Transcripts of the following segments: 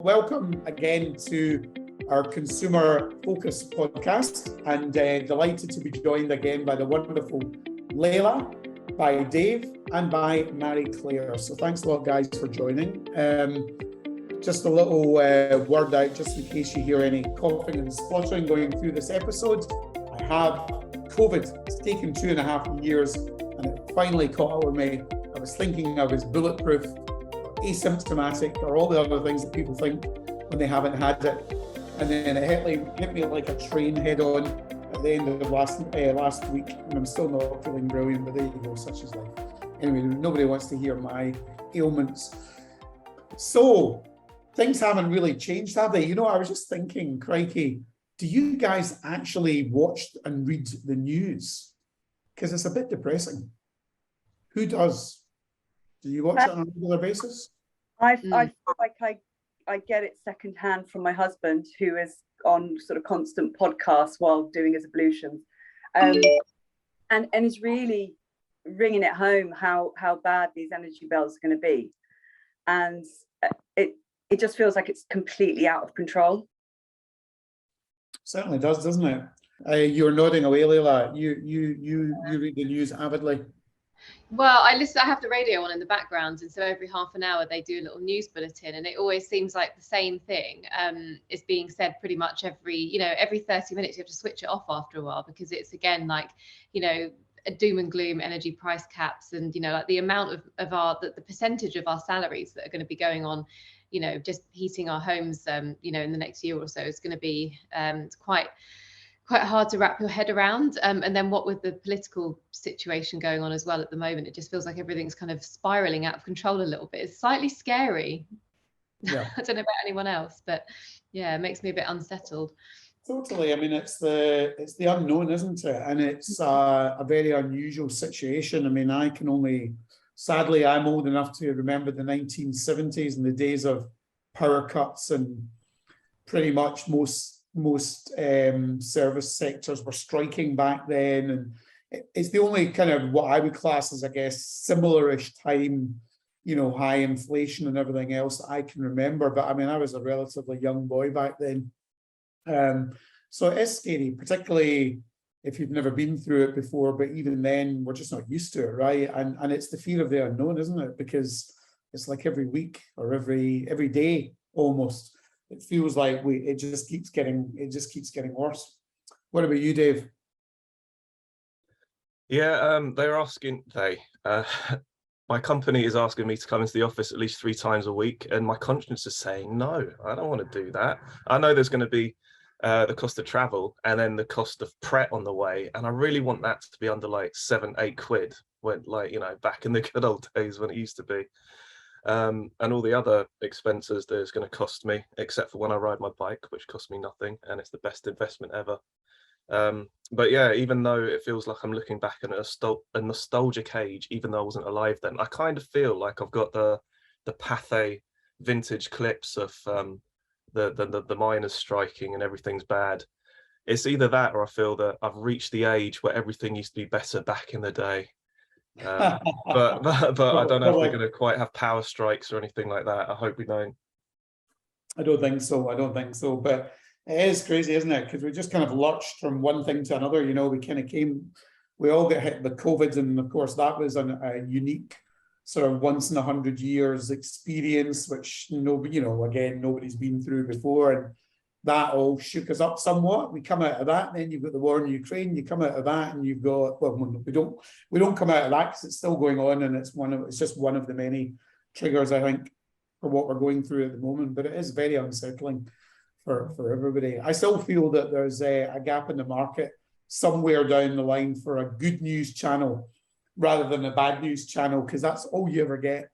Welcome again to our Consumer Focus podcast, and delighted to be joined again by the wonderful Leila, by Dave, and by Mary Claire. So thanks a lot, guys, for joining. Just a little word out, just in case you hear any coughing and spluttering going through this episode. I have COVID. It's taken 2.5 years, and it finally caught up with me. I was thinking I was bulletproof, asymptomatic, or all the other things that people think when they haven't had it, and then it hit me like a train head on at the end of last week, and I'm still not feeling brilliant, but there you go, such is life. Anyway, nobody wants to hear my ailments. So things haven't really changed, have they? I was just thinking, crikey, do you guys actually watch and read the news? Because it's a bit depressing. Who does? Do you watch it on a regular basis? I feel like I get it secondhand from my husband, who is on sort of constant podcasts while doing his ablutions, and is really ringing it home how bad these energy bills are going to be, and it just feels like it's completely out of control. Certainly does, doesn't it? You're nodding away, Leila. You read the news avidly. Well, I have the radio on in the background, and so every half an hour they do a little news bulletin, and it always seems like the same thing is being said pretty much every 30 minutes. You have to switch it off after a while, because it's again like, a doom and gloom, energy price caps, and like the amount of the percentage of our salaries that are going to be going on, just heating our homes, in the next year or so is going to be quite hard to wrap your head around. And then what with the political situation going on as well at the moment, it just feels like everything's kind of spiraling out of control a little bit. It's slightly scary. Yeah. I don't know about anyone else, but yeah, it makes me a bit unsettled. Totally. I mean, it's the unknown, isn't it? And it's a very unusual situation. I mean, sadly, I'm old enough to remember the 1970s and the days of power cuts, and pretty much most service sectors were striking back then, and it's the only kind of what I would class as, I guess, similar-ish time, high inflation and everything else I can remember. But I mean, I was a relatively young boy back then, so it is scary, particularly if you've never been through it before. But even then, we're just not used to it, right? And it's the fear of the unknown, isn't it? Because it's like every week or every day almost. It feels like it just keeps getting worse. What about you, Dave? Yeah, my company is asking me to come into the office at least 3 times a week, and my conscience is saying, no, I don't want to do that. I know there's going to be the cost of travel and then the cost of Pret on the way, and I really want that to be under like 7-8 quid, when back in the good old days when it used to be. And all the other expenses that it's going to cost me, except for when I ride my bike, which costs me nothing, and it's the best investment ever. But yeah, even though it feels like I'm looking back at a nostalgic age, even though I wasn't alive then, I kind of feel like I've got the Pathé vintage clips of the miners striking and everything's bad. It's either that, or I feel that I've reached the age where everything used to be better back in the day. But I don't know if we're going to quite have power strikes or anything like that. I hope we don't. I don't think so. But it is crazy, isn't it? Because we just kind of lurched from one thing to another. We all get hit with COVID, and of course that was a unique sort of once in 100 years experience, which nobody's been through before, and that all shook us up somewhat. We come out of that, and then you've got the war in Ukraine. You come out of that, and you've got, well, we don't come out of that because it's still going on, and it's just one of the many triggers, I think, for what we're going through at the moment. But it is very unsettling for everybody. I still feel that there's a gap in the market somewhere down the line for a good news channel rather than a bad news channel, because that's all you ever get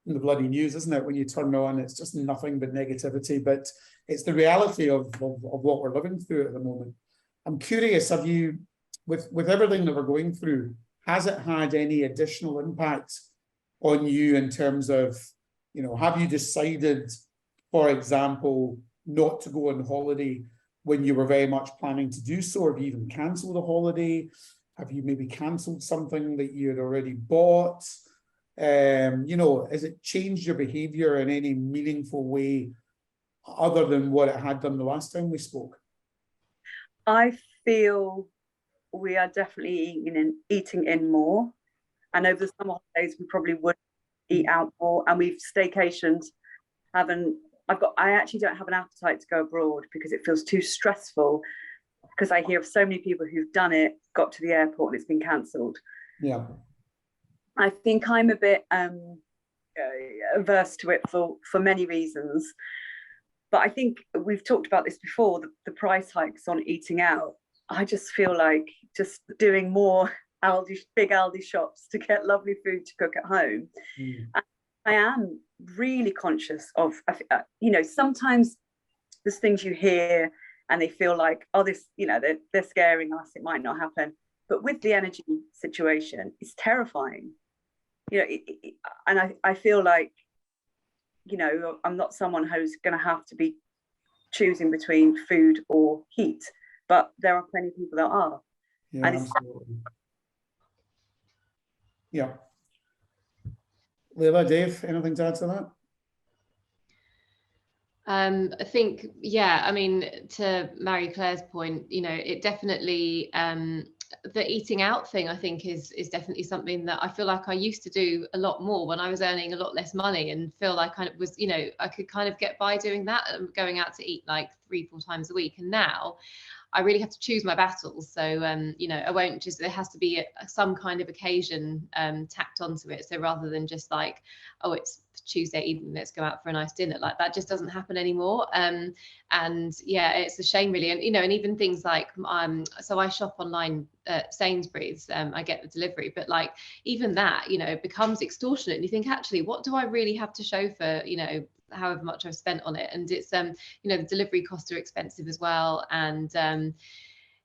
in the bloody news, isn't it? When you turn on, it's just nothing but negativity. But it's the reality of what we're living through at the moment. I'm curious, have you, with everything that we're going through, has it had any additional impact on you in terms of, have you decided, for example, not to go on holiday when you were very much planning to do so? Have you even cancelled a holiday? Have you maybe cancelled something that you had already bought? Has it changed your behavior in any meaningful way other than what it had done the last time we spoke? I feel we are definitely eating in more. And over the summer holidays, we probably would eat out more. And we've staycationed. I actually don't have an appetite to go abroad because it feels too stressful. Because I hear of so many people who've done it, got to the airport, and it's been cancelled. Yeah. I think I'm a bit averse to it for many reasons. But I think we've talked about this before, the price hikes on eating out. I just feel like just doing more big Aldi shops to get lovely food to cook at home. I am really conscious of, sometimes there's things you hear and they feel like, oh, this, they're scaring us, it might not happen. But with the energy situation, it's terrifying. And I feel like, I'm not someone who's going to have to be choosing between food or heat, but there are plenty of people that are. Yeah, absolutely. Yeah. Leila, Dave, anything to add to that? I think, yeah, I mean, to Marie Claire's point, it definitely, the eating out thing, I think is definitely something that I feel like I used to do a lot more when I was earning a lot less money, and feel like I was, I could kind of get by doing that and going out to eat like 3-4 times a week. And now I really have to choose my battles. So, I won't just, there has to be some kind of occasion tacked onto it. So rather than just like, oh, it's Tuesday evening, let's go out for a nice dinner, like that just doesn't happen anymore. And yeah, it's a shame really. And, and even things like, so I shop online at Sainsbury's, I get the delivery, but like even that, it becomes extortionate. And you think, actually, what do I really have to show for, however much I've spent on it? And it's the delivery costs are expensive as well. And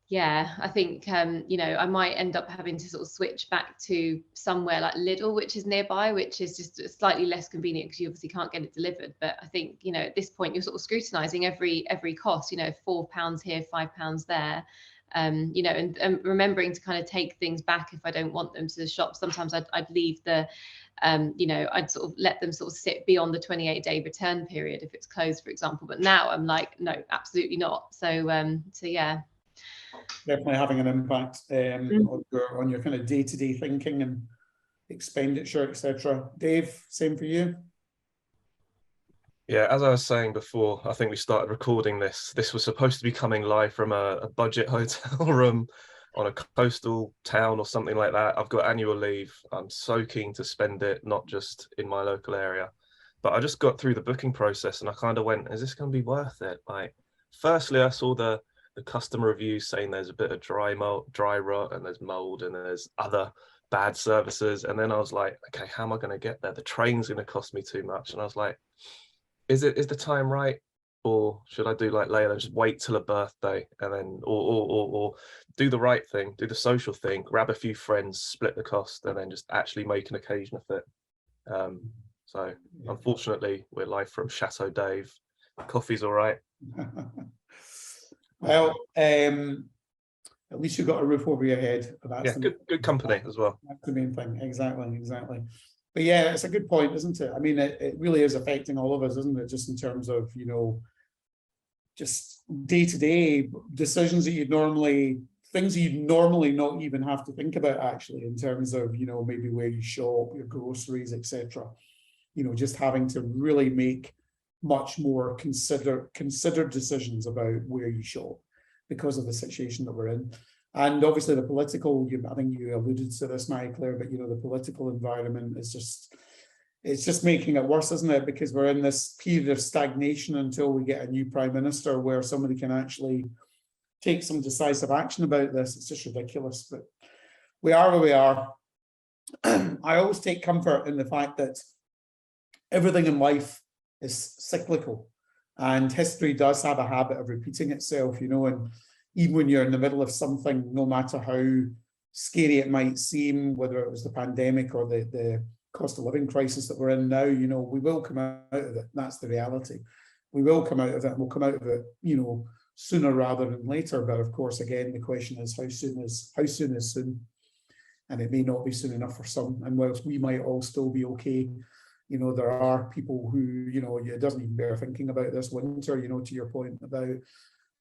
yeah, I think I might end up having to sort of switch back to somewhere like Lidl, which is nearby, which is just slightly less convenient because you obviously can't get it delivered. But I think at this point you're sort of scrutinizing every cost, £4 here, £5 there. And remembering to kind of take things back if I don't want them to the shop. Sometimes I'd leave the I'd sort of let them sort of sit beyond the 28-day return period if it's closed, for example. But now I'm like, no, absolutely not. So yeah, definitely having an impact on your kind of day-to-day thinking and expenditure, etc. Dave, same for you? Yeah, as I was saying before, I think we started recording this. This was supposed to be coming live from a budget hotel room on a coastal town or something like that. I've got annual leave. I'm so keen to spend it, not just in my local area. But I just got through the booking process and I kind of went, is this going to be worth it? Like, firstly, I saw the customer reviews saying there's a bit of dry rot and there's mold and there's other bad services. And then I was like, okay, how am I going to get there? The train's going to cost me too much. And I was like, is the time right? Or should I do like Leila, just wait till a birthday and then, or do the right thing, do the social thing, grab a few friends, split the cost, and then just actually make an occasion of it. So unfortunately, we're live from Chateau Dave. Coffee's all right. Well, at least you've got a roof over your head. That's good company as well. That's the main thing. Exactly. But yeah, it's a good point, isn't it? I mean, it really is affecting all of us, isn't it? Just in terms of, just day-to-day decisions that things that you'd normally not even have to think about, actually, in terms of, maybe where you shop, your groceries, etc. Just having to really make much more considered decisions about where you shop because of the situation that we're in. And obviously the political, I think you alluded to this, Marie Claire, but the political environment is just making it worse, isn't it? Because we're in this period of stagnation until we get a new prime minister where somebody can actually take some decisive action about this. It's just ridiculous, but we are where we are. I always take comfort in the fact that everything in life is cyclical, and history does have a habit of repeating itself, and even when you're in the middle of something, no matter how scary it might seem, whether it was the pandemic or the cost of living crisis that we're in now, we will come out of it. That's the reality. We will come out of it, and we'll come out of it, sooner rather than later. But of course, again, the question is how soon is soon? And it may not be soon enough for some. And whilst we might all still be okay, you know, there are people who, you know, it doesn't even bear thinking about this winter, you know, to your point about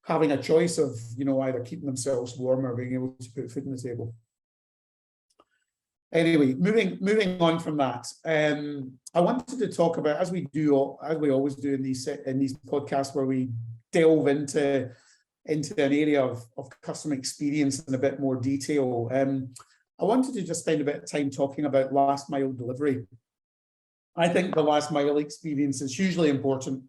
having a choice of, you know, either keeping themselves warm or being able to put food on the table. Anyway, moving on from that, I wanted to talk about, as we always do in these podcasts, where we delve into an area of customer experience in a bit more detail. I wanted to just spend a bit of time talking about last mile delivery. I think the last mile experience is hugely important,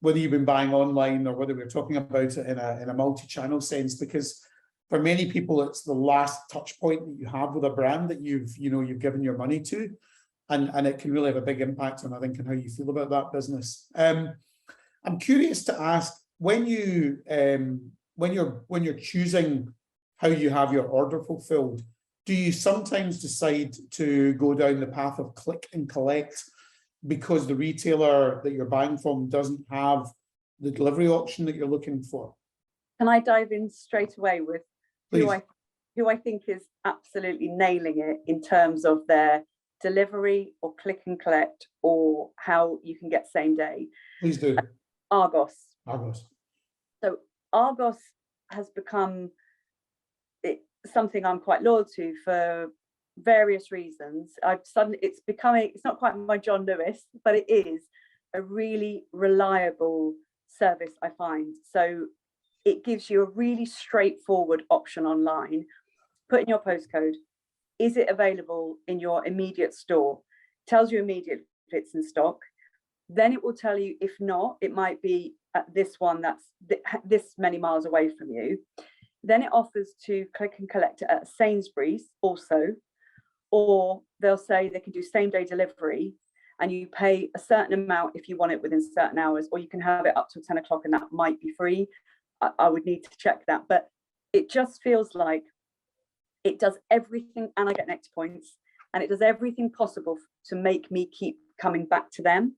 whether you've been buying online or whether we're talking about it in a multi-channel sense, because for many people, it's the last touch point that you have with a brand that you've given your money to, and it can really have a big impact on, I think, on how you feel about that business. I'm curious to ask, when you're choosing how you have your order fulfilled, do you sometimes decide to go down the path of click and collect because the retailer that you're buying from doesn't have the delivery option that you're looking for? Can I dive in straight away with Please. who I think is absolutely nailing it in terms of their delivery or click and collect, or how you can get same day? Please do. Argos. Argos. So Argos has become something I'm quite loyal to for various reasons. It's not quite my John Lewis, but it is a really reliable service, I find. So it gives you a really straightforward option online. Put in your postcode. Is it available in your immediate store? Tells you immediately if it's in stock. Then it will tell you, if not, it might be at this one that's this many miles away from you. Then it offers to click and collect it at Sainsbury's also, or they'll say they can do same day delivery and you pay a certain amount if you want it within certain hours, or you can have it up till 10 o'clock and that might be free. I would need to check that, but it just feels like it does everything, and I get next points, and it does everything possible to make me keep coming back to them.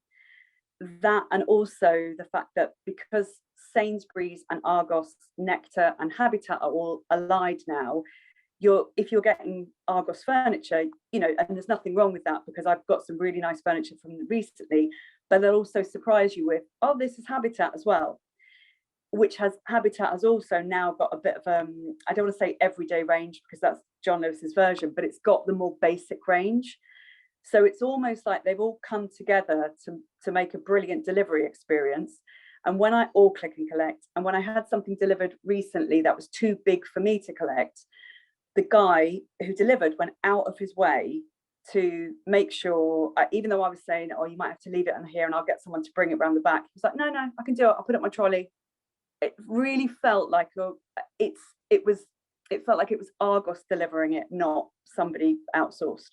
That, and also the fact that because Sainsbury's and Argos, Nectar and Habitat are all allied now, if you're getting Argos furniture, you know, and there's nothing wrong with that, because I've got some really nice furniture from them recently, but they'll also surprise you with, oh, this is Habitat as well, which Habitat has also now got a bit of I don't want to say everyday range because that's John Lewis's version, but it's got the more basic range. So it's almost like they've all come together to make a brilliant delivery experience. And or click and collect. And when I had something delivered recently that was too big for me to collect, the guy who delivered went out of his way to make sure, even though I was saying, oh, you might have to leave it on here and I'll get someone to bring it around the back. He was like, no, I can do it. I'll put it on my trolley. It really felt like it felt like it was Argos delivering it, not somebody outsourced.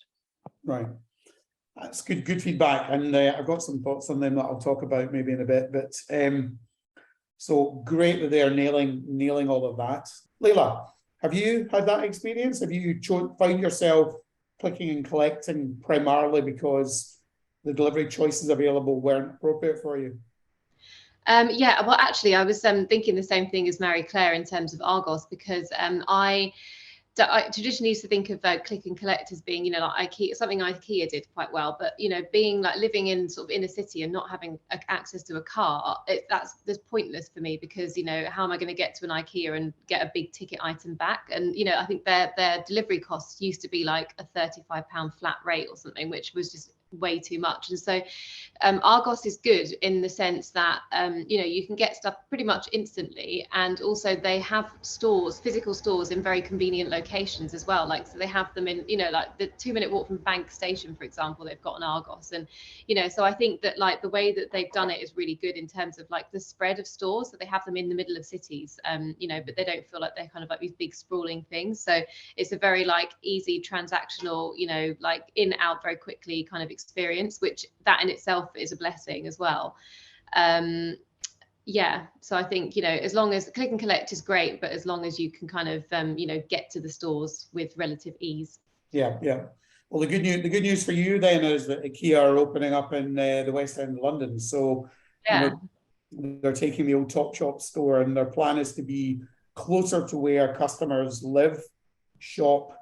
Right. That's good feedback, and I've got some thoughts on them that I'll talk about maybe in a bit. But so great that they are nailing all of that. Leila, have you had that experience? Have you found yourself clicking and collecting primarily because the delivery choices available weren't appropriate for you? Yeah, well, actually, I was thinking the same thing as Mary Claire in terms of Argos, because I traditionally used to think of click and collect as being, you know, like IKEA, something IKEA did quite well, but, you know, being like living in sort of inner city and not having access to a car, that's pointless for me, because, you know, how am I going to get to an IKEA and get a big ticket item back? And, you know, I think their delivery costs used to be like a £35 flat rate or something, which was just way too much. And so Argos is good in the sense that you know, you can get stuff pretty much instantly, and also they have physical stores in very convenient locations as well. Like, so they have them in, you know, like the 2-minute walk from Bank Station, for example, they've got an Argos. And, you know, so I think that like the way that they've done it is really good in terms of like the spread of stores, that they have them in the middle of cities, you know, but they don't feel like they're kind of like these big sprawling things. So it's a very like easy transactional, you know, like in out very quickly kind of experience, which that in itself is a blessing as well. Yeah, so I think, you know, as long as click and collect is great, but as long as you can kind of you know, get to the stores with relative ease. Yeah. Well, the good news for you then is that IKEA are opening up in the West End of London. So yeah, you know, they're taking the old Topshop store, and their plan is to be closer to where customers live, shop,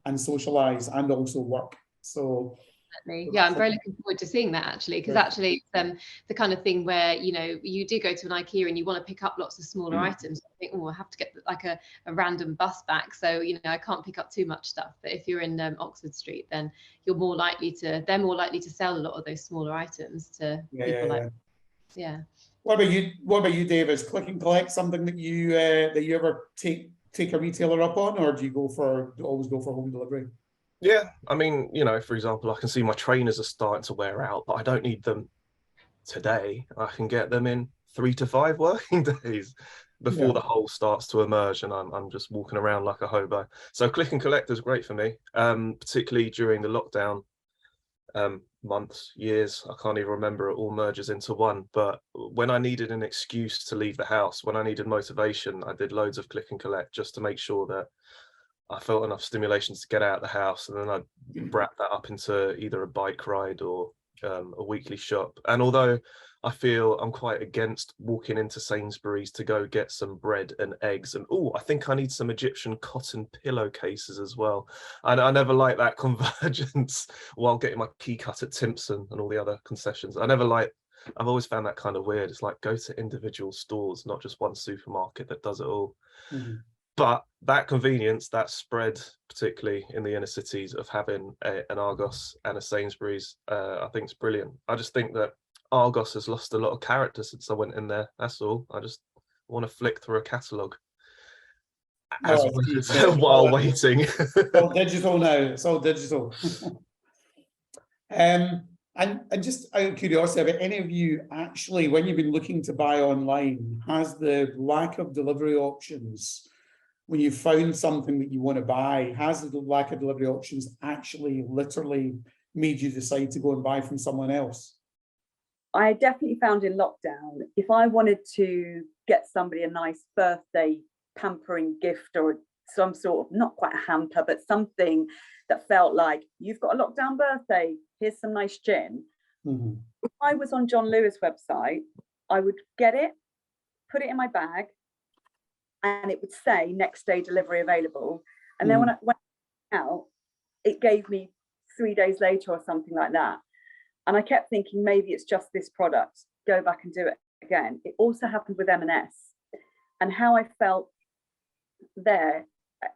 and socialize, and also work. So Definitely. Yeah, I'm very looking forward to seeing that actually, because actually it's the kind of thing where, you know, you do go to an IKEA and you want to pick up lots of smaller items. I think, oh, I have to get like a random bus back, so you know I can't pick up too much stuff. But if you're in Oxford Street, then they're more likely to sell a lot of those smaller items to people. Yeah. What about you, Dave? Is click and collect something that you ever take a retailer up on, or do you always go for home delivery? Yeah, I mean, you know, for example, I can see my trainers are starting to wear out, but I don't need them today. I can get them in 3 to 5 working days before the hole starts to emerge and I'm just walking around like a hobo. So click and collect is great for me, particularly during the lockdown months, years. I can't even remember, it all merges into one. But when I needed an excuse to leave the house, when I needed motivation, I did loads of click and collect just to make sure that I felt enough stimulation to get out of the house, and then I'd wrap that up into either a bike ride or a weekly shop. And although I feel I'm quite against walking into Sainsbury's to go get some bread and eggs, and I think I need some Egyptian cotton pillowcases as well. And I never like that convergence while getting my key cut at Timpson and all the other concessions. I've always found that kind of weird. It's like, go to individual stores, not just one supermarket that does it all. But that convenience, that spread, particularly in the inner cities, of having an Argos and a Sainsbury's, I think is brilliant. I just think that Argos has lost a lot of character since I went in there. That's all. I just want to flick through a catalogue while waiting. It's all digital now. It's all digital. And just out of curiosity, have any of you actually, when you've been looking to buy online, has the lack of delivery options, when you found something that you want to buy, has the lack of delivery options actually literally made you decide to go and buy from someone else? I definitely found in lockdown, if I wanted to get somebody a nice birthday pampering gift or some sort of, not quite a hamper, but something that felt like, you've got a lockdown birthday, here's some nice gin. If I was on John Lewis website, I would get it, put it in my bag, and it would say next day delivery available. And then when I went out, it gave me 3 days later or something like that. And I kept thinking, maybe it's just this product, go back and do it again. It also happened with M&S, and how I felt there,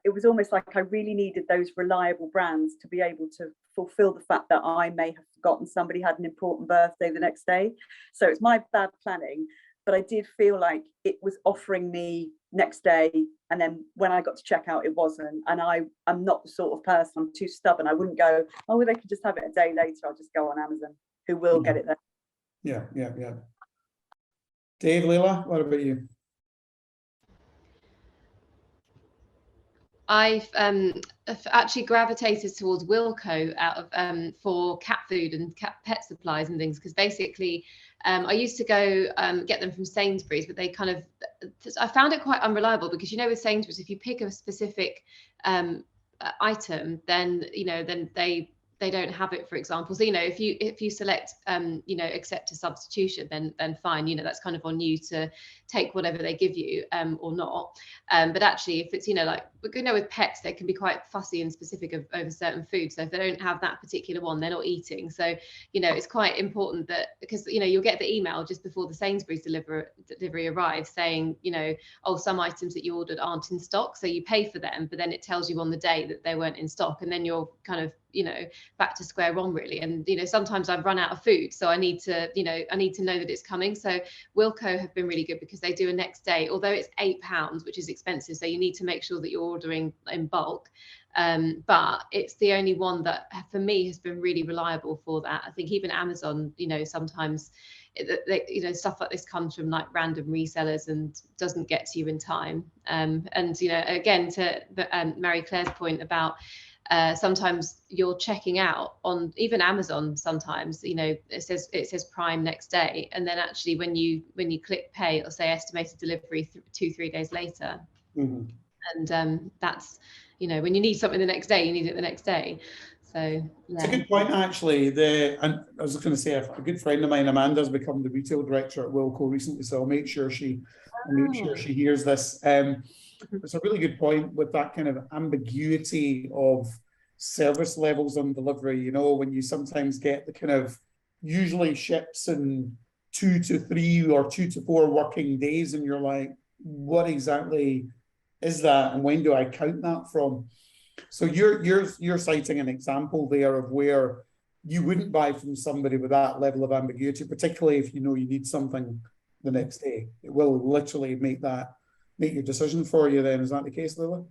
it was almost like I really needed those reliable brands to be able to fulfill the fact that I may have forgotten somebody had an important birthday the next day. So it's my bad planning, but I did feel like it was offering me next day, and then when I got to check out, it wasn't. And I'm not the sort of person, I'm too stubborn. I wouldn't go, oh, well, they could just have it a day later, I'll just go on Amazon, who will get it there. Yeah. Dave, Leila, what about you? I've actually gravitated towards Wilko out of for cat food and cat pet supplies and things, because basically I used to go get them from Sainsbury's, but they I found it quite unreliable, because you know with Sainsbury's, if you pick a specific item, then they don't have it, for example. So if you select accept a substitution, then fine, that's kind of on you to take whatever they give you or not. But actually, if it's like with pets, they can be quite fussy and specific over certain foods. So if they don't have that particular one, they're not eating. So it's quite important that, because you'll get the email just before the Sainsbury's delivery arrives saying oh, some items that you ordered aren't in stock, so you pay for them, but then it tells you on the day that they weren't in stock, and then you're kind of back to square one, really. And sometimes I've run out of food, so I need to know that it's coming. So Wilko have been really good, because they do a next day, although it's £8, which is expensive, so you need to make sure that you're ordering in bulk, but it's the only one that for me has been really reliable for that. I think even Amazon, sometimes stuff like this comes from like random resellers and doesn't get to you in time. And again, to Mary Claire's point about sometimes you're checking out on even Amazon, sometimes it says Prime next day, and then actually when you click pay, it'll say estimated delivery 2-3 days later. And that's when you need something the next day, you need it the next day. So yeah. It's a good point, actually. And I was going to say, a good friend of mine, Amanda's become the retail director at Wilko recently, so I'll make sure she hears this. It's a really good point with that kind of ambiguity of service levels on delivery, you know, when you sometimes get the kind of usually ships in 2 to 3 or 2 to 4 working days, and you're like, what exactly is that, and when do I count that from? So you're citing an example there of where you wouldn't buy from somebody with that level of ambiguity, particularly if you know you need something the next day. It will literally make your decision for you then. Is that the case, Leila?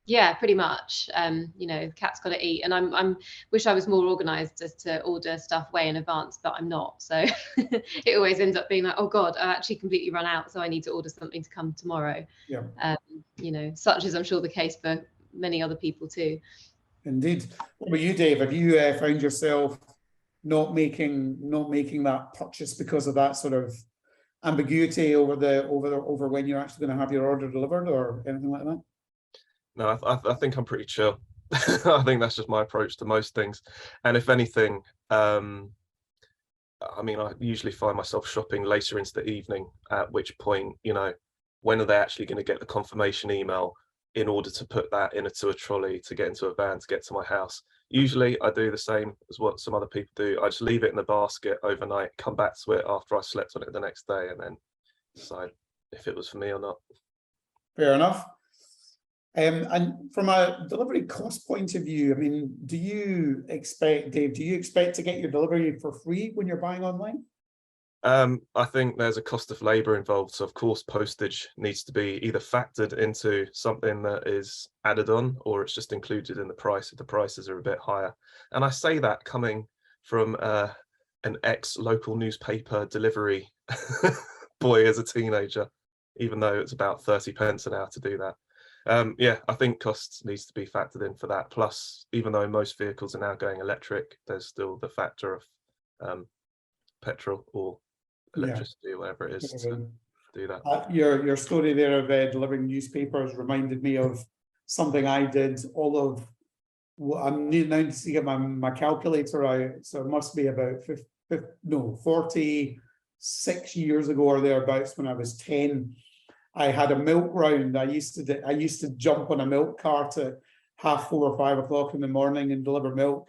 Yeah, pretty much. You know, the cat's got to eat, and I'm wish I was more organized as to order stuff way in advance, but I'm not. So it always ends up being like, oh God, I actually completely run out, so I need to order something to come tomorrow. Yeah. You know, such is I'm sure the case for many other people too. Indeed. What about you, Dave? Have you found yourself not making that purchase because of that sort of ambiguity over when you're actually going to have your order delivered or anything like that? No, I think I'm pretty chill. I think that's just my approach to most things. And if anything, I mean, I usually find myself shopping later into the evening, at which point, you know, when are they actually going to get the confirmation email in order to put that into a trolley, to get into a van, to get to my house? Usually I do the same as what some other people do. I just leave it in the basket overnight, come back to it after I slept on it the next day, and then decide if it was for me or not. Fair enough. And from a delivery cost point of view, I mean, do you expect to get your delivery for free when you're buying online? I think there's a cost of labor involved. So of course, postage needs to be either factored into something that is added on, or it's just included in the price if the prices are a bit higher. And I say that coming from an ex-local newspaper delivery boy as a teenager, even though it's about 30 pence an hour to do that. Yeah, I think costs needs to be factored in for that. Plus, even though most vehicles are now going electric, there's still the factor of petrol or electricity or whatever it is to do that. Your story there of delivering newspapers reminded me of something I did. I'm now to get my calculator out, so it must be about 46 years ago or thereabouts, when I was 10. I had a milk round. I used to jump on a milk cart at 4:30 or 5 o'clock in the morning and deliver milk.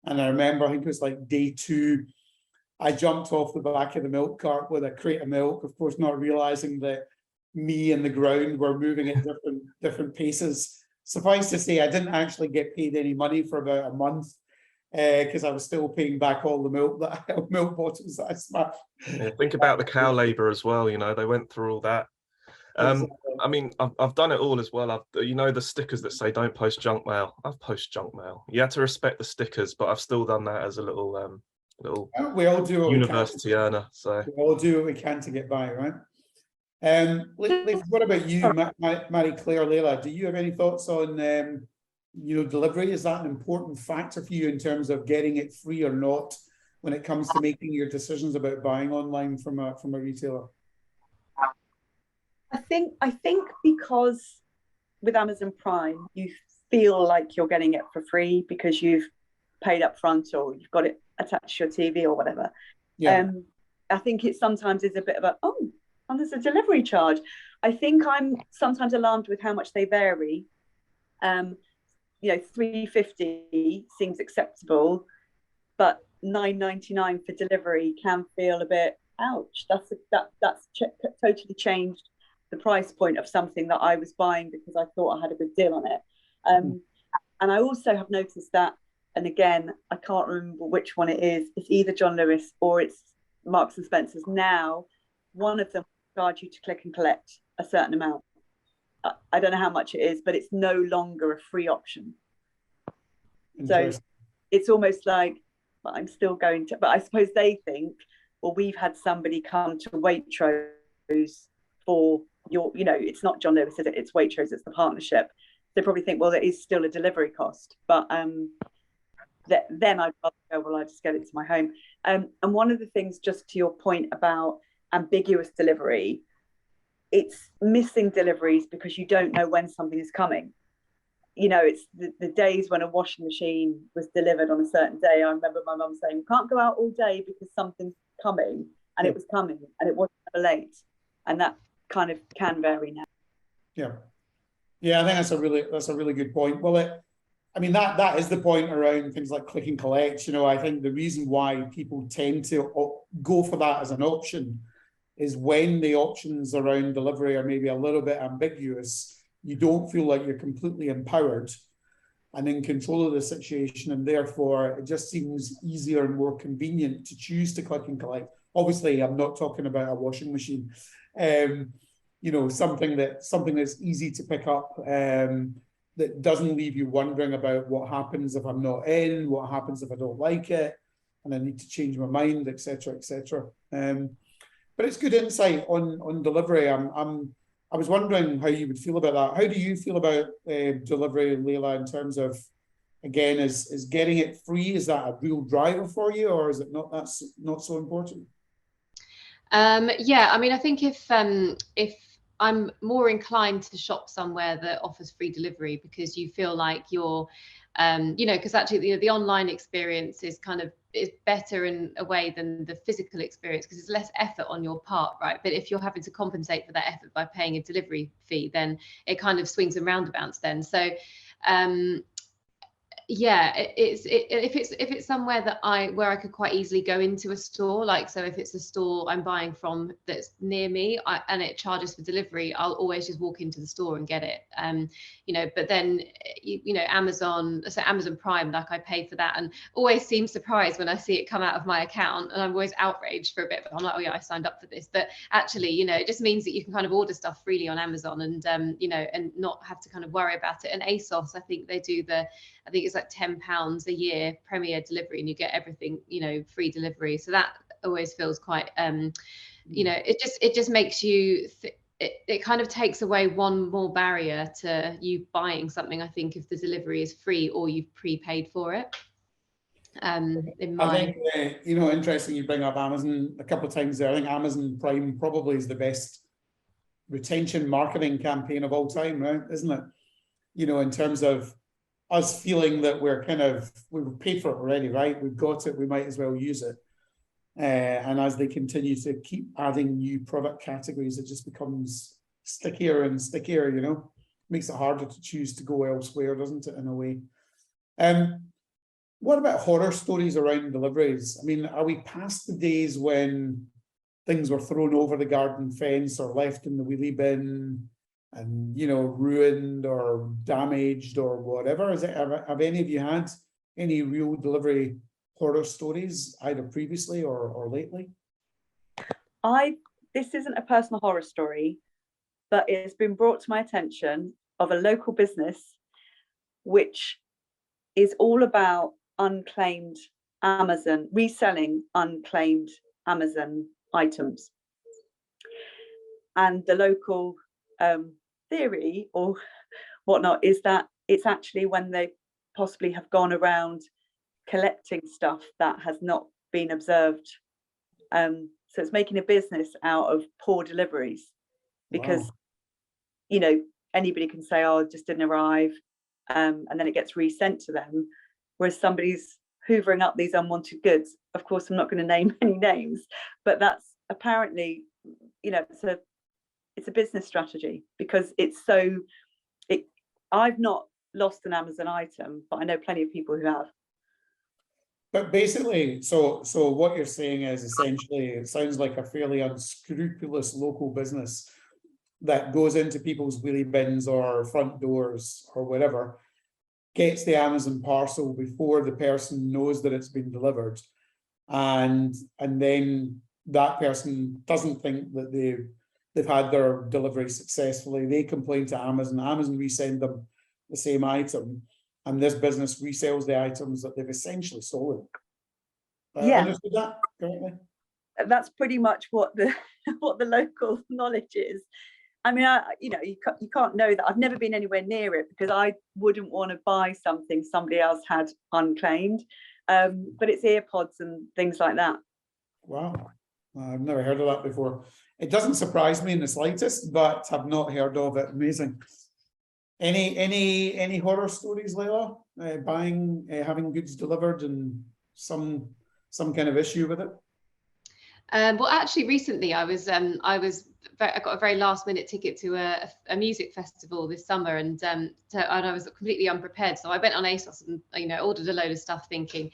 And I remember, I think it was like day 2, I jumped off the back of the milk cart with a crate of milk, of course, not realizing that me and the ground were moving at different paces. Suffice to say, I didn't actually get paid any money for about a month, because I was still paying back all the milk bottles that I smashed. Yeah, think about the cow labour as well. You know, they went through all that. I mean, I've done it all as well. You know, the stickers that say "Don't post junk mail." I've posted junk mail. You had to respect the stickers, but I've still done that as a little we all do what university earner. So we all do what we can to get by, right? What about you, Marie Claire, Leila? Do you have any thoughts on delivery? Is that an important factor for you in terms of getting it free or not when it comes to making your decisions about buying online from a retailer? I think because with Amazon Prime, you feel like you're getting it for free because you've paid up front or you've got it attached to your TV or whatever. Yeah. I think it sometimes is a bit of and there's a delivery charge. I think I'm sometimes alarmed with how much they vary. $3.50 seems acceptable, but $9.99 for delivery can feel a bit ouch. That's totally changed the price point of something that I was buying because I thought I had a good deal on it. And I also have noticed that, and again, I can't remember which one it is. It's either John Lewis or it's Marks and Spencer's. Now, one of them will charge you to click and collect a certain amount. I don't know how much it is, but it's no longer a free option. So it's almost like, but I'm still going to, but I suppose they think, well, we've had somebody come to Waitrose for it's not John Lewis, is it? It's Waitrose, it's the partnership. They probably think, well, there is still a delivery cost, but then I'd rather go, well, I just get it to my home. And one of the things, just to your point about ambiguous delivery, it's missing deliveries because you don't know when something is coming. It's the days when a washing machine was delivered on a certain day. I remember my mum saying, can't go out all day because something's coming, and it was coming and it wasn't ever late. And that kind of can vary now. Yeah, I think that's a really good point. Well, I mean, that is the point around things like click and collect. You know, I think the reason why people tend to go for that as an option is when the options around delivery are maybe a little bit ambiguous, you don't feel like you're completely empowered and in control of the situation, and therefore it just seems easier and more convenient to choose to click and collect. Obviously, I'm not talking about a washing machine, you know, something that's easy to pick up, that doesn't leave you wondering about what happens if I'm not in, what happens if I don't like it, and I need to change my mind, etc., etc. But it's good insight on delivery. I was wondering how you would feel about that. How do you feel about delivery, Leila, in terms of, again, is getting it free, is that a real driver for you, or is it not, that's not so important? Yeah, I mean, I think if I'm more inclined to shop somewhere that offers free delivery, because you feel like you're, you know, because actually the online experience is better in a way than the physical experience, because it's less effort on your part, right? But if you're having to compensate for that effort by paying a delivery fee, then it kind of swings and roundabouts then. So yeah, if it's somewhere that where I could quite easily go into a store, like, so if it's a store I'm buying from that's near me, and it charges for delivery, I'll always just walk into the store and get it. You know, but then you know, Amazon Prime, like, I pay for that and always seem surprised when I see it come out of my account, and I'm always outraged for a bit, but I'm like, oh yeah, I signed up for this. But actually, you know, it just means that you can kind of order stuff freely on Amazon, and you know, and not have to kind of worry about it. And ASOS, I think they do I think it's like £10 a year Premier delivery, and you get everything, you know, free delivery. So that always feels quite, you know, it just makes you, it kind of takes away one more barrier to you buying something, I think, if the delivery is free or you've prepaid for it. In my... I think, you know, interesting you bring up Amazon a couple of times there. I think Amazon Prime probably is the best retention marketing campaign of all time, right? Isn't it? You know, in terms of us feeling that we're we've paid for it already, right? We've got it, we might as well use it. And as they continue to keep adding new product categories, it just becomes stickier and stickier, you know? Makes it harder to choose to go elsewhere, doesn't it, in a way? What about horror stories around deliveries? I mean, are we past the days when things were thrown over the garden fence or left in the wheelie bin and, you know, ruined or damaged or whatever? Have any of you had any real delivery horror stories, either previously or lately? This isn't a personal horror story, but it's been brought to my attention of a local business which is all about unclaimed Amazon, reselling unclaimed Amazon items. And the local theory or whatnot is that it's actually when they possibly have gone around collecting stuff that has not been observed. So it's making a business out of poor deliveries, because, Wow. you know, anybody can say, oh, it just didn't arrive, and then it gets resent to them, whereas somebody's hoovering up these unwanted goods. Of course, I'm not going to name any names, but that's apparently, you know, it's a business strategy, because I've not lost an Amazon item, but I know plenty of people who have. But basically, so what you're saying is essentially, it sounds like a fairly unscrupulous local business that goes into people's wheelie bins or front doors or whatever, gets the Amazon parcel before the person knows that it's been delivered, and then that person doesn't think that they've had their delivery successfully. They complain to Amazon. Amazon resend them the same item, and this business resells the items that they've essentially stolen. Yeah, understood that correctly? That's pretty much what the local knowledge is. I mean, you know, you can't know that. I've never been anywhere near it, because I wouldn't want to buy something somebody else had unclaimed. But it's earpods and things like that. Wow, I've never heard of that before. It doesn't surprise me in the slightest, but I've not heard of it. Amazing. Any horror stories, Leila? Having goods delivered and some kind of issue with it? Well, actually, recently I was I got a very last minute ticket to a music festival this summer, and and I was completely unprepared. So I went on ASOS and, you know, ordered a load of stuff thinking,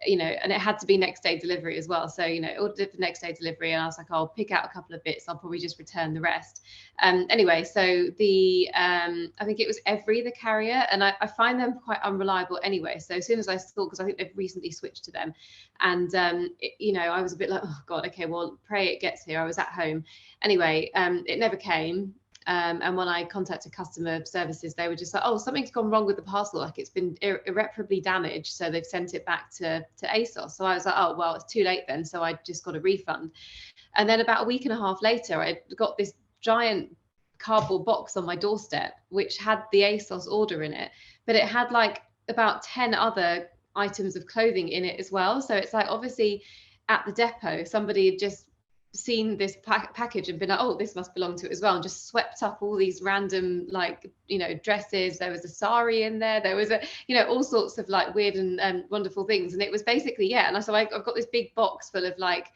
you know, and it had to be next day delivery as well. So, you know, ordered it for next day delivery, and I was like, I'll pick out a couple of bits. I'll probably just return the rest. Anyway, so the I think it was the carrier, and I find them quite unreliable anyway. So as soon as I saw, because I think they've recently switched to them, and you know, I was a bit like, oh God, okay, well, pray it gets here. I was at home. Anyway, it never came. And when I contacted customer services, they were just like, oh, something's gone wrong with the parcel, like it's been irreparably damaged, so they've sent it back to ASOS. So I was like, oh, well, it's too late then, so I just got a refund. And then about a week and a half later, I got this giant cardboard box on my doorstep, which had the ASOS order in it, but it had like about 10 other items of clothing in it as well. So it's like, obviously at the depot, somebody had just seen this package and been like, oh, this must belong to it as well, and just swept up all these random, like, you know, dresses. There was a sari in there, there was a, you know, all sorts of like weird and wonderful things. And it was basically, yeah, and so I've got this big box full of like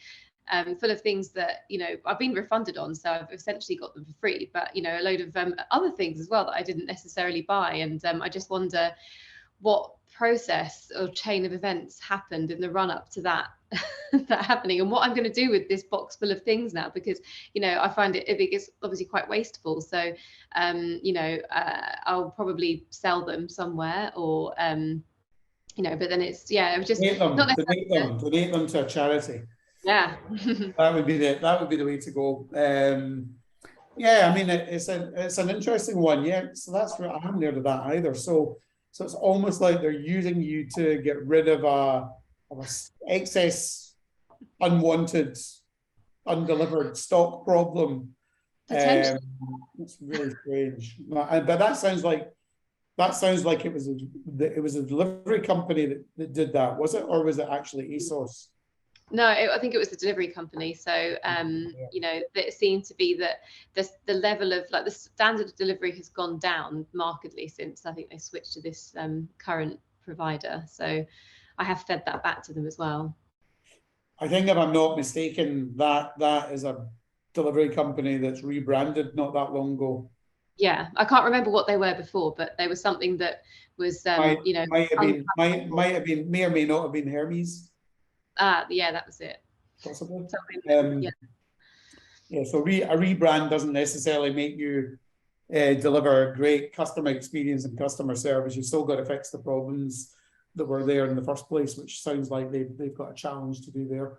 full of things that, you know, I've been refunded on, so I've essentially got them for free, but, you know, a load of other things as well that I didn't necessarily buy. And I just wonder what process or chain of events happened in the run up to that that happening, and what I'm going to do with this box full of things now, because, you know, I find it's obviously quite wasteful. So you know, I'll probably sell them somewhere, or you know, but then it's, yeah, it was just not necessarily donate them to a charity. Yeah. that would be the way to go. Yeah, I mean, it's an interesting one. Yeah, so that's I haven't heard of that either. So it's almost like they're using you to get rid of a excess, unwanted, undelivered stock problem. It's really strange. But that sounds like it was a delivery company that did that, was it, or was it actually ASOS? No, I think it was the delivery company. So, you know, it seemed to be that the level of, like, the standard of delivery has gone down markedly since I think they switched to this current provider. So I have fed that back to them as well. I think, if I'm not mistaken, that is a delivery company that's rebranded not that long ago. Yeah, I can't remember what they were before, but they were something that was, you know, may or may not have been Hermes. Yeah, that was it. Possibly. Yeah. Yeah. So a rebrand doesn't necessarily make you deliver a great customer experience and customer service. You've still got to fix the problems that were there in the first place, which sounds like they've got a challenge to do there.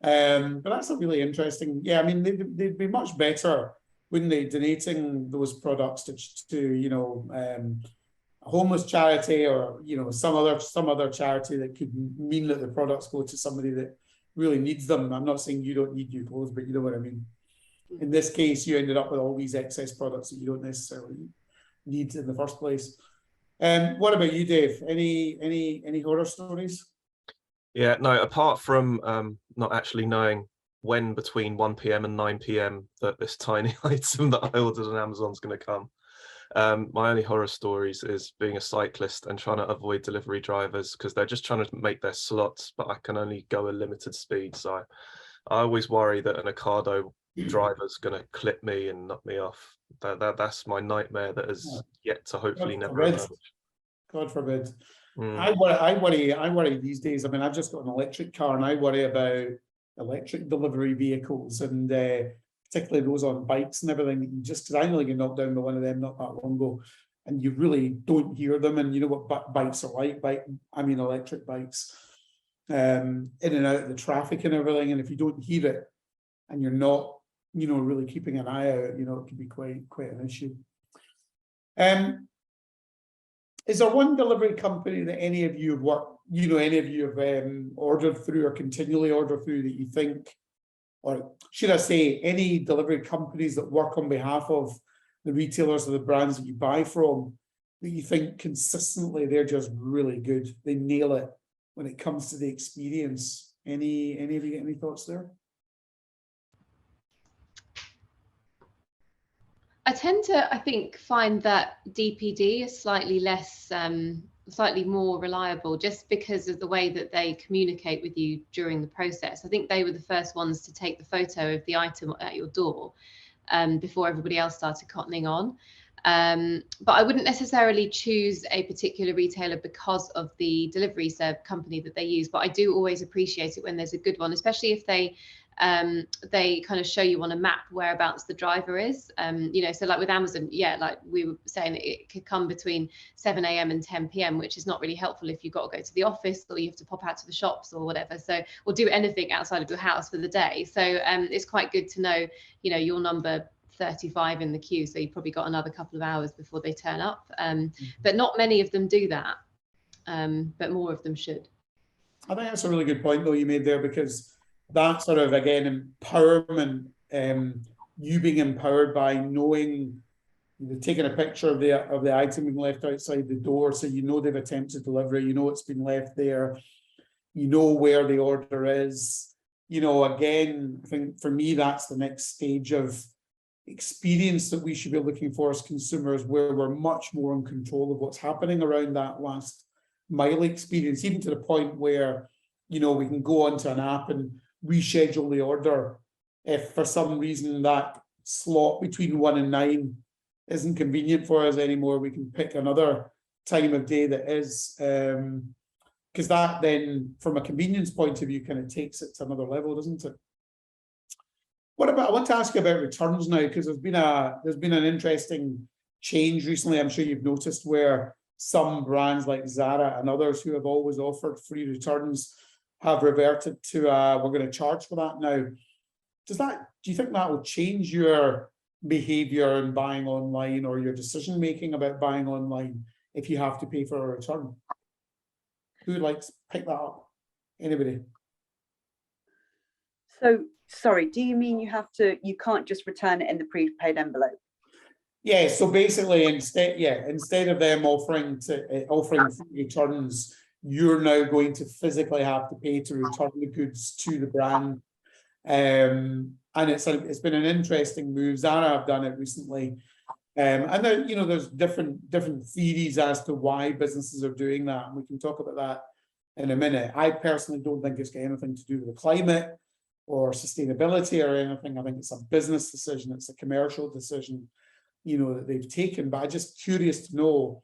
But that's a really interesting. Yeah, I mean, they'd be much better, wouldn't they, donating those products to you know, a homeless charity, or, you know, some other charity that could mean that the products go to somebody that really needs them. I'm not saying you don't need new clothes, but you know what I mean. In this case, you ended up with all these excess products that you don't necessarily need in the first place. What about you, Dave? Any horror stories? Yeah, no, apart from not actually knowing when between 1 p.m. and 9 p.m. that this tiny item that I ordered on Amazon is going to come. My only horror stories is being a cyclist and trying to avoid delivery drivers because they're just trying to make their slots, but I can only go a limited speed. So I always worry that an Ocado driver's going to clip me and knock me off. That's my nightmare that has yet to hopefully never emerge. God forbid. I worry these days. I mean, I've just got an electric car, and I worry about electric delivery vehicles, and particularly those on bikes and everything. Just because I nearly got knocked down by one of them not that long ago, and you really don't hear them. And you know what bikes are like. I mean, electric bikes, in and out of the traffic and everything. And if you don't hear it, and you're not, you know, really keeping an eye out, you know, it can be quite an issue. Is there one delivery company that any of you have ordered through or continually order through that you think, or should I say, any delivery companies that work on behalf of the retailers or the brands that you buy from, that you think consistently they're just really good, they nail it when it comes to the experience? Any of you get any thoughts there? I tend to, I think, find that DPD is slightly less, slightly more reliable, just because of the way that they communicate with you during the process. I think they were the first ones to take the photo of the item at your door. before everybody else started cottoning on. But I wouldn't necessarily choose a particular retailer because of the delivery company that they use. But I do always appreciate it when there's a good one, especially if they kind of show you on a map whereabouts the driver is. You know, so like with Amazon, yeah, like we were saying, it could come between 7 a.m. and 10 p.m., which is not really helpful if you've got to go to the office or you have to pop out to the shops or whatever. So, or do anything outside of your house for the day. So it's quite good to know, you know, your number 35 in the queue, so you've probably got another couple of hours before they turn up. But not many of them do that, but more of them should. I think that's a really good point though you made there, because that sort of, again, empowerment, you being empowered by knowing, taking a picture of the item being left outside the door, so you know they've attempted delivery, you know it's been left there, you know where the order is. You know, again, I think for me that's the next stage of experience that we should be looking for as consumers, where we're much more in control of what's happening around that last mile experience, even to the point where, you know, we can go onto an app and reschedule the order if for some reason that slot between 1 and 9 isn't convenient for us anymore. We can pick another time of day that is, because that then, from a convenience point of view, kind of takes it to another level, doesn't it? What about, I want to ask you about returns now, because there's been an interesting change recently, I'm sure you've noticed, where some brands like Zara and others who have always offered free returns have reverted to we're going to charge for that now. Do you think that will change your behavior in buying online, or your decision making about buying online, if you have to pay for a return? Who would like to pick that up? Anybody? So, sorry, do you mean you can't just return it in the prepaid envelope? Yeah, so basically instead of them offering free returns, you're now going to physically have to pay to return the goods to the brand. And it's been an interesting move. Zara have done it recently. And then, you know, there's different theories as to why businesses are doing that, and we can talk about that in a minute. I personally don't think it's got anything to do with the climate or sustainability or anything. I think it's a business decision, it's a commercial decision, you know, that they've taken. But I'm just curious to know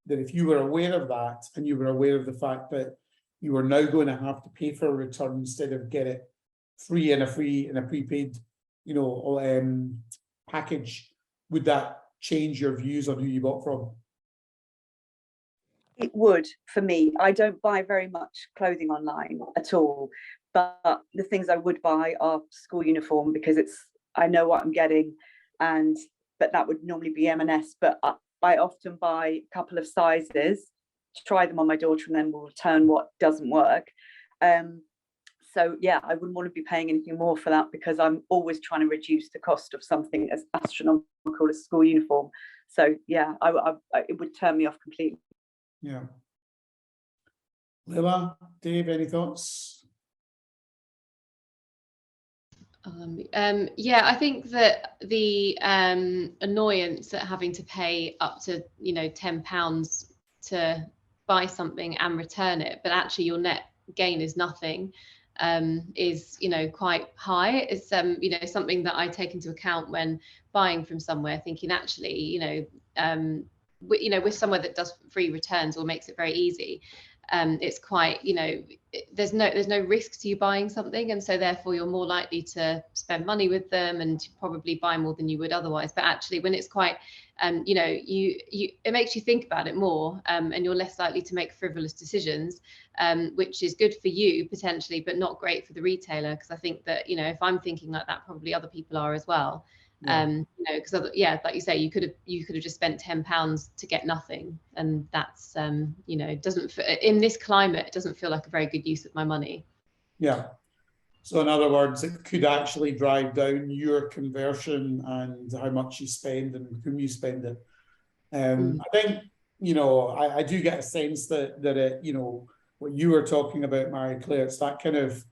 that if you were aware of that, and you were aware of the fact that you were now going to have to pay for a return instead of get it free in a prepaid, you know, package, would that change your views on who you bought from? It would, for me. I don't buy very much clothing online at all, but the things I would buy are school uniform, because I know what I'm getting, but that would normally be M&S. But I often buy a couple of sizes to try them on my daughter, and then we'll return what doesn't work. So yeah, I wouldn't want to be paying anything more for that, because I'm always trying to reduce the cost of something as astronomical as school uniform. So yeah, it would turn me off completely. Yeah. Leila, Dave, any thoughts? Yeah, I think that the annoyance at having to pay up to, you know, £10 to buy something and return it, but actually your net gain is nothing, is, you know, quite high. It's you know, something that I take into account when buying from somewhere, thinking actually, you know, with somewhere that does free returns or makes it very easy, it's quite, you know, there's no risk to you buying something, and so therefore you're more likely to spend money with them and probably buy more than you would otherwise. But actually, when it's quite, you know, it makes you think about it more, and you're less likely to make frivolous decisions, which is good for you potentially, but not great for the retailer, because I think that, you know, if I'm thinking like that, probably other people are as well. Yeah. You know, because yeah, like you say, you could have just spent £10 to get nothing, and that's you know, doesn't, in this climate, it doesn't feel like a very good use of my money. Yeah. So in other words, it could actually drive down your conversion and how much you spend and whom you spend it. I think, you know, I do get a sense that it, you know, what you were talking about, Marie-Claire, it's that kind of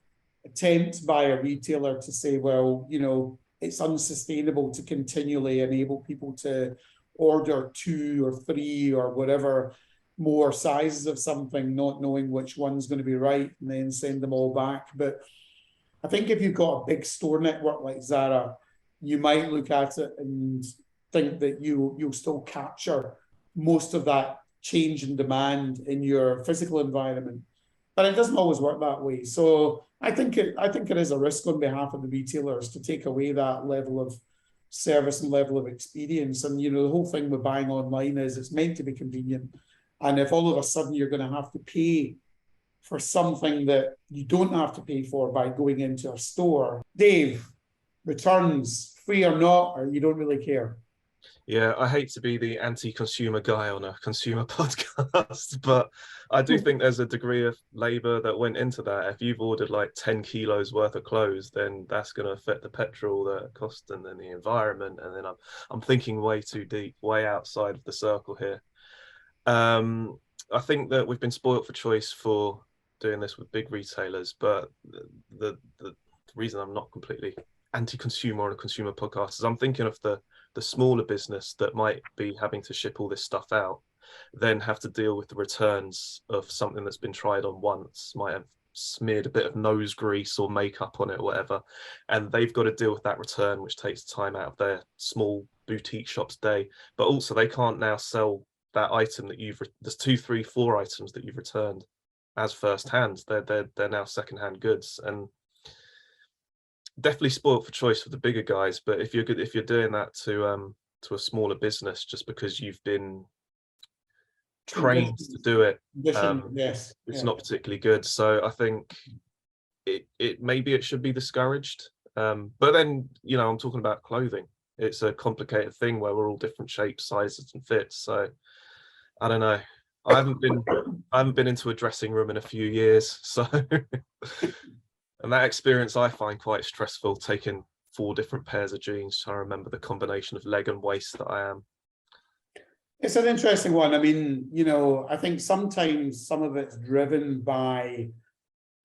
attempt by a retailer to say, well, you know, it's unsustainable to continually enable people to order 2 or 3 or whatever more sizes of something, not knowing which one's going to be right, and then send them all back. But I think if you've got a big store network like Zara, you might look at it and think that you'll still capture most of that change in demand in your physical environment. But it doesn't always work that way. So I think it is a risk on behalf of the retailers to take away that level of service and level of experience. And, the whole thing with buying online is it's meant to be convenient. And if all of a sudden you're going to have to pay for something that you don't have to pay for by going into a store, Dave, returns, free or not, or you don't really care? Yeah, I hate to be the anti-consumer guy on a consumer podcast, but I do think there's a degree of labour that went into that. If you've ordered like 10 kilos worth of clothes, then that's going to affect the petrol that it costs and then the environment. And then I'm thinking way too deep, way outside of the circle here. I think that we've been spoilt for choice for doing this with big retailers, but the reason I'm not completely anti-consumer on a consumer podcast is I'm thinking of the smaller business that might be having to ship all this stuff out, then have to deal with the returns of something that's been tried on once, might have smeared a bit of nose grease or makeup on it or whatever, and they've got to deal with that return, which takes time out of their small boutique shop's day. But also they can't now sell that item that there's 2, 3, 4 items that you've returned as first hand. They're now second-hand goods, and definitely spoiled for choice for the bigger guys. But if you're doing that to a smaller business just because you've been trained to do it, yes, it's not particularly good. So I think it maybe it should be discouraged. But then I'm talking about clothing. It's a complicated thing where we're all different shapes, sizes, and fits. So I don't know. I haven't been into a dressing room in a few years, so. And that experience I find quite stressful, taking 4 different pairs of jeans, trying to remember the combination of leg and waist that I am. It's an interesting one. I mean, I think sometimes some of it's driven by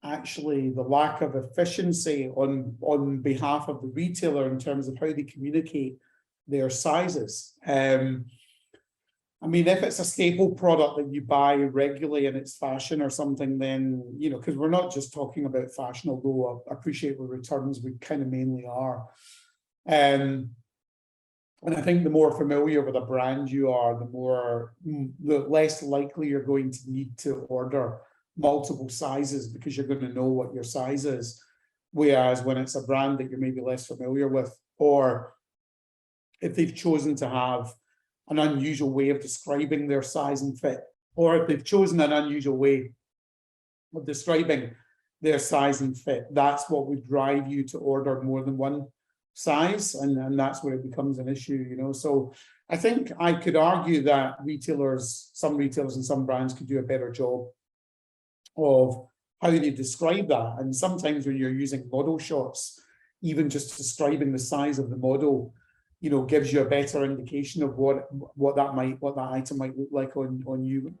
actually the lack of efficiency on behalf of the retailer in terms of how they communicate their sizes. I mean, if it's a staple product that you buy regularly and it's fashion or something, then, because we're not just talking about fashion, although I appreciate with returns, we kind of mainly are. And I think the more familiar with a brand you are, the less likely you're going to need to order multiple sizes because you're going to know what your size is. Whereas when it's a brand that you're maybe less familiar with, or if they've chosen to have an unusual way of describing their size and fit, or if they've chosen an unusual way of describing their size and fit, that's what would drive you to order more than one size, and that's where it becomes an issue, So I think I could argue that some retailers and some brands could do a better job of how they describe that. And sometimes when you're using model shots, even just describing the size of the model, gives you a better indication of what that item might look like on you.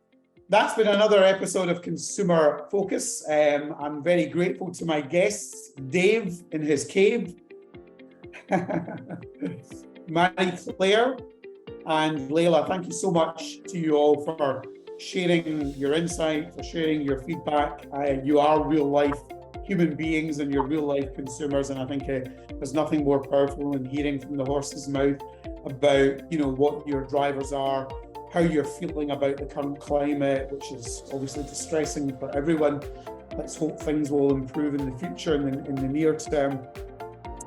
That's been another episode of Consumer Focus. I'm very grateful to my guests, Dave in his cave, Marie-Claire and Leila. Thank you so much to you all for sharing your insight, for sharing your feedback. You are real life human beings and you're real life consumers, and I think there's nothing more powerful than hearing from the horse's mouth about what your drivers are, how you're feeling about the current climate, which is obviously distressing for everyone. Let's hope things will improve in the future and in the near term,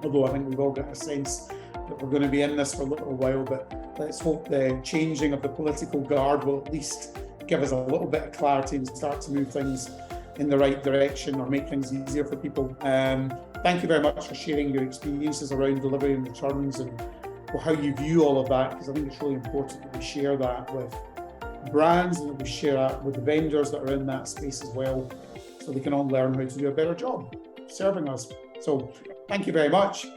although I think we've all got a sense that we're going to be in this for a little while. But let's hope the changing of the political guard will at least give us a little bit of clarity and start to move things in the right direction or make things easier for people. Thank you very much for sharing your experiences around delivery and returns and how you view all of that, because I think it's really important that we share that with brands and that we share that with the vendors that are in that space as well, so they can all learn how to do a better job serving us. So thank you very much.